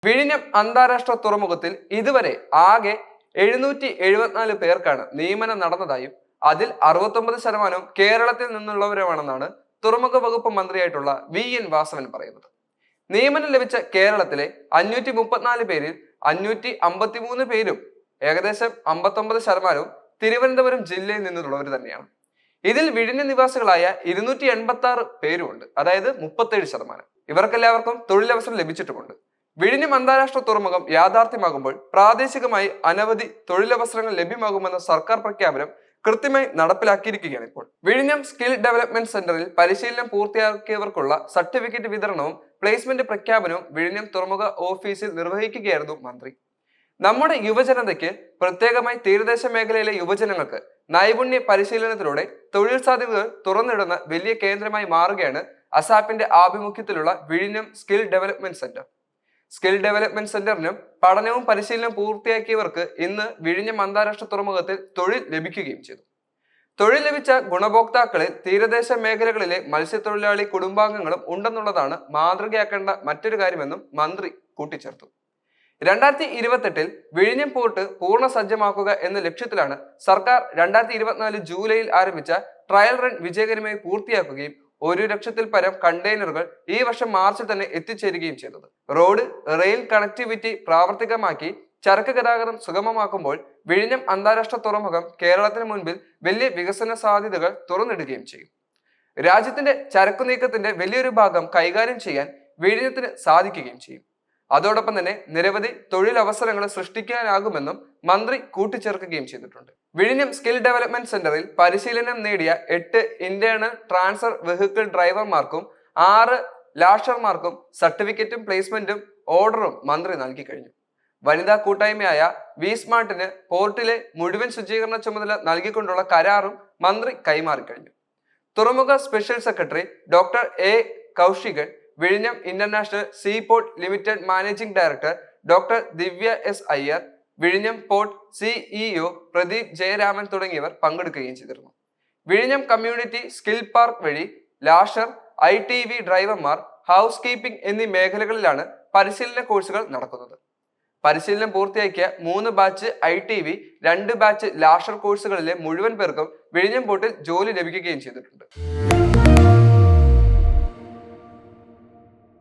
വിഴിഞ്ഞം അന്താരാഷ്ട്ര തുറമുഖത്തിൽ ഇതുവരെ ആകെ 774 പേർക്കാണ് നിയമനം നടന്നതായും അതിൽ 69% കേരളത്തിൽ നിന്നുള്ളവരുമാണെന്നാണ് തുറമുഖ വകുപ്പ് മന്ത്രിയായിട്ടുള്ള VN വാസവൻ പറയുന്നത്. നിയമനം ലഭിച്ച കേരളത്തിലെ 534 പേരിൽ 553 പേരും ഏകദേശം 59% തിരുവനന്തപുരം ജില്ലയിൽ നിന്നുള്ളവർ തന്നെയാണ്. ഇതിൽ വിഴിഞ്ഞ നിവാസികളായ 286 പേരുമുണ്ട്, അതായത് 37%. ഇവർക്കെല്ലാവർക്കും തൊഴിലവസരം ലഭിച്ചിട്ടുമുണ്ട്. വിഴിഞ്ഞം അന്താരാഷ്ട്ര തുറമുഖം യാഥാർത്ഥ്യമാകുമ്പോൾ പ്രാദേശികമായി അനവധി തൊഴിലവസരങ്ങൾ ലഭ്യമാകുമെന്ന സർക്കാർ പ്രഖ്യാപനം കൃത്യമായി നടപ്പിലാക്കിയിരിക്കുകയാണ് ഇപ്പോൾ. വിഴിഞ്ഞം സ്കിൽ ഡെവലപ്മെന്റ് സെന്ററിൽ പരിശീലനം പൂർത്തിയാക്കിയവർക്കുള്ള സർട്ടിഫിക്കറ്റ് വിതരണവും പ്ലേസ്മെന്റ് പ്രഖ്യാപനവും വിഴിഞ്ഞം തുറമുഖ ഓഫീസിൽ നിർവഹിക്കുകയായിരുന്നു മന്ത്രി. നമ്മുടെ യുവജനതയ്ക്ക്, പ്രത്യേകമായി തീരദേശ മേഖലയിലെ യുവജനങ്ങൾക്ക് നൈപുണ്യ പരിശീലനത്തിലൂടെ തൊഴിൽ സാധ്യതകൾ തുറന്നിടുന്ന വലിയ കേന്ദ്രമായി മാറുകയാണ് അസാപ്പിന്റെ ആഭിമുഖ്യത്തിലുള്ള വിഴിഞ്ഞം skill development centre. Skill development സെന്ററിനും പഠനവും പരിശീലനവും പൂർത്തിയാക്കിയവർക്ക് ഇന്ന് വിഴിഞ്ഞം അന്താരാഷ്ട്ര തുറമുഖത്തിൽ തൊഴിൽ ലഭിക്കുകയും ചെയ്തു. തൊഴിൽ ലഭിച്ച ഗുണഭോക്താക്കളിൽ തീരദേശ മേഖലകളിലെ മത്സ്യത്തൊഴിലാളി കുടുംബാംഗങ്ങളും ഉണ്ടെന്നുള്ളതാണ് മാതൃകയാക്കേണ്ട മറ്റൊരു കാര്യമെന്നും മന്ത്രി കൂട്ടിച്ചേർത്തു. 2028 വിഴിഞ്ഞം പോർട്ട് പൂർണ്ണ സജ്ജമാക്കുക എന്ന ലക്ഷ്യത്തിലാണ് സർക്കാർ 2024 ജൂലൈയിൽ ആരംഭിച്ച ട്രയൽ റൺ വിജയകരമായി പൂർത്തിയാക്കുകയും 1 ലക്ഷത്തിൽ പരം കണ്ടെയ്നറുകൾ ഈ വർഷം മാർച്ചിൽ തന്നെ എത്തിച്ചേരുകയും ചെയ്തത്. റോഡ്, റെയിൽ കണക്ടിവിറ്റി പ്രാവർത്തികമാക്കി ചരക്ക് ഗതാഗതം സുഗമമാക്കുമ്പോൾ വിഴിഞ്ഞം അന്താരാഷ്ട്ര തുറമുഖം കേരളത്തിന് മുൻപിൽ വലിയ വികസന സാധ്യതകൾ തുറന്നിടുകയും ചെയ്യും. രാജ്യത്തിന്റെ ചരക്കു നീക്കത്തിന്റെ വലിയൊരു ഭാഗം കൈകാര്യം ചെയ്യാൻ വിഴിഞ്ഞത്തിന് സാധിക്കുകയും ചെയ്യും. അതോടൊപ്പം തന്നെ നിരവധി തൊഴിലവസരങ്ങൾ സൃഷ്ടിക്കാനാകുമെന്നും മന്ത്രി കൂട്ടിച്ചേർക്കുകയും ചെയ്തിട്ടുണ്ട്. വിഴിഞ്ഞം സ്കിൽ ഡെവലപ്മെന്റ് സെന്ററിൽ പരിശീലനം നേടിയ 8 ഇന്റേണൽ ട്രാൻസ്ഫർ വെഹിക്കിൾ ഡ്രൈവർമാർക്കും 6 ലാഷർമാർക്കും സർട്ടിഫിക്കറ്റും പ്ലേസ്മെന്റും ഓർഡറും മന്ത്രി നൽകി കഴിഞ്ഞു. വനിതാ കൂട്ടായ്മയായ വി സ്മാർട്ടിന് പോർട്ടിലെ മുഴുവൻ ശുചീകരണ ചുമതല നൽകിക്കൊണ്ടുള്ള കരാറും മന്ത്രി കൈമാറിക്കഴിഞ്ഞു. തുറമുഖ special secretary doctor A Kaushikan, വിഴിഞ്ഞം international sea port limited managing director doctor Divya S Iyer, വിഴിഞ്ഞം പോർട്ട് CEO പ്രദീപ് ജയരാമൻ തുടങ്ങിയവർ പങ്കെടുക്കുകയും ചെയ്തിരുന്നു. വിഴിഞ്ഞം കമ്മ്യൂണിറ്റി സ്കിൽ പാർക്ക് വഴി ലാഷർ, ITV ഡ്രൈവർമാർ, ഹൗസ് കീപ്പിംഗ് എന്നീ മേഖലകളിലാണ് പരിശീലന കോഴ്സുകൾ നടക്കുന്നത്. പരിശീലനം പൂർത്തിയാക്കിയ 3 ബാച്ച് ITV, 2 ബാച്ച് ലാഷർ കോഴ്സുകളിലെ മുഴുവൻ പേർക്കും വിഴിഞ്ഞം പോർട്ടിൽ ജോലി ലഭിക്കുകയും ചെയ്തിട്ടുണ്ട്.